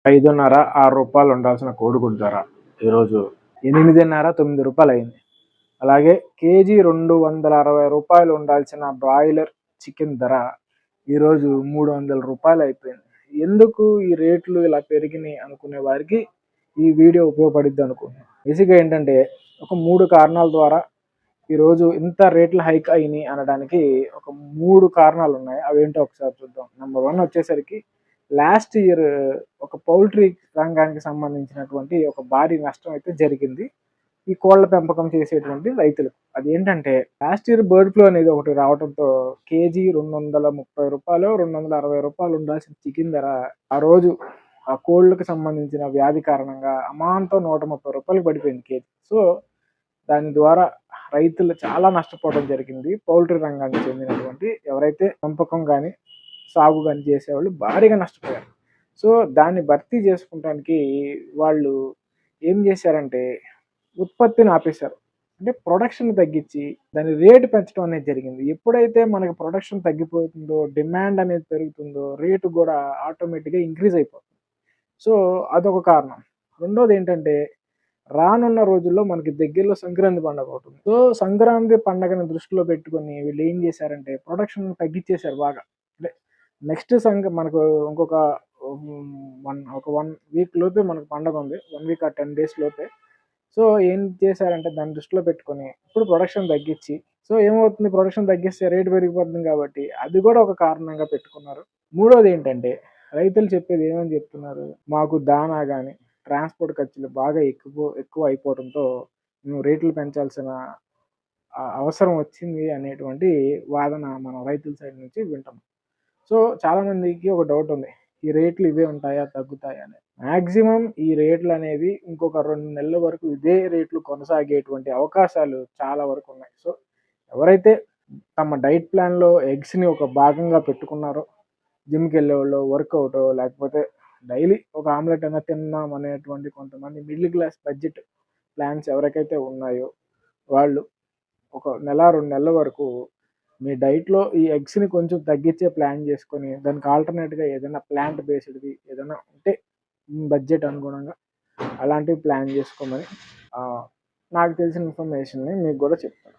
5:30, రూ. 6 ఉండాల్సిన కోడిగుడ్డు ధర ఈరోజు 8:30, రూ. 9 అయింది. అలాగే కేజీ రూ. 260 ఉండాల్సిన బ్రాయిలర్ చికెన్ ధర ఈరోజు రూ. 300 అయిపోయింది. ఎందుకు ఈ రేట్లు ఇలా పెరిగినాయి అనుకునే వారికి ఈ వీడియో ఉపయోగపడిద్ది అనుకుంటున్నాను. బేసిక్‌గా ఏంటంటే ఒక 3 కారణాల ద్వారా ఈరోజు ఇంత రేట్లు హైక్ అయినాయి అనడానికి ఒక 3 కారణాలున్నాయి. అవేంటో ఒకసారి చూద్దాం. నంబర్ 1 వచ్చేసరికి లాస్ట్ ఇయర్ ఒక పౌల్ట్రీ రంగానికి సంబంధించినటువంటి ఒక భారీ నష్టం అయితే జరిగింది ఈ కోళ్ల పెంపకం చేసేటువంటి రైతులకు. అదేంటంటే లాస్ట్ ఇయర్ బర్డ్ ఫ్లూ అనేది ఒకటి రావడంతో కేజీ రూ. 230, రూ. 260 ఉండాల్సిన చికెన్ ధర ఆ రోజు ఆ కోళ్ళకి సంబంధించిన వ్యాధి కారణంగా అమాంతం రూ. 130 పడిపోయింది కేజీ. సో దాని ద్వారా రైతులు చాలా నష్టపోవడం జరిగింది. పౌల్ట్రీ రంగానికి చెందినటువంటి ఎవరైతే పెంపకం కానీ సాగు కానీ చేసేవాళ్ళు భారీగా నష్టపోయారు. సో దాన్ని భర్తీ చేసుకుంటానికి వాళ్ళు ఏం చేశారంటే ఉత్పత్తిని ఆపేశారు. అంటే ప్రొడక్షన్ తగ్గించి దాని రేటు పెంచడం అనేది జరిగింది. ఎప్పుడైతే మనకి ప్రొడక్షన్ తగ్గిపోతుందో, డిమాండ్ అనేది పెరుగుతుందో రేటు కూడా ఆటోమేటిక్‌గా ఇంక్రీజ్ అయిపోతుంది. సో అదొక కారణం. రెండోదేంటంటే రానున్న రోజుల్లో మనకి దగ్గరలో సంక్రాంతి పండుగ ఒకటుంది. సో సంక్రాంతి పండగని దృష్టిలో పెట్టుకొని వీళ్ళు ఏం చేశారంటే ప్రొడక్షన్ తగ్గిచ్చేశారు బాగా. అంటే నెక్స్ట్ మనకు ఇంకొక ఒక 1 వీక్ లోపే మనకు పండగుంది. 1 వీక్ ఆర్ 10 డేస్ లోపే. సో ఏం చేశారంటే దాన్ని దృష్టిలో పెట్టుకొని ఇప్పుడు ప్రొడక్షన్ తగ్గించి సో ఏమవుతుంది ప్రొడక్షన్ తగ్గిస్తే రేటు పెరిగిపోతుంది కాబట్టి అది కూడా ఒక కారణంగా పెట్టుకున్నారు. మూడోదేంటంటే రైతులు చెప్పేది ఏమని చెప్తున్నారు, మాకు దానా గాని, ట్రాన్స్‌పోర్ట్ ఖర్చులు బాగా ఎక్కువ అయిపోవడంతో మేము రేట్లు పెంచాల్సిన అవసరం వచ్చింది అనేటువంటి వాదన మనం రైతుల సైడ్ నుంచి వింటాం. సో చాలామందికి ఒక డౌట్ ఉంది. ఈ రేట్లు ఇవే ఉంటాయా? తగ్గుతాయా అని. మాక్సిమం ఈ రేట్లనేవి ఇంకొక 2 నెలల వరకు ఇదే రేట్లు కొనసాగేటువంటి అవకాశాలు చాలా వరకు ఉన్నాయి. సో ఎవరైతే తమ డైట్ ప్లాన్‌లో ఎగ్స్‌ని ఒక భాగంగా పెట్టుకున్నారో, జిమ్‌కెళ్ళేవాళ్ళో, వర్కౌటో లేకపోతే డైలీ ఒక ఆమ్లెట్ అయినా తిందాం అనేటువంటి కొంతమంది మిడిల్ క్లాస్ బడ్జెట్ ప్లాన్స్ ఎవరికైతే ఉన్నాయో వాళ్ళు ఒక నెల, 2 నెలల వరకు మీ డైట్‌లో ఈ ఎగ్స్‌ని కొంచెం తగ్గించే ప్లాన్ చేసుకొని దానికి ఆల్టర్‌నేట్‌గా ఏదైనా ప్లాంట్ బేస్డ్‌ది ఏదైనా ఉంటే బడ్జెట్ అనుగుణంగా అలాంటివి ప్లాన్ చేసుకోమని నాకు తెలిసిన ఇన్ఫర్మేషన్‌ని మీకు కూడా చెప్తాను.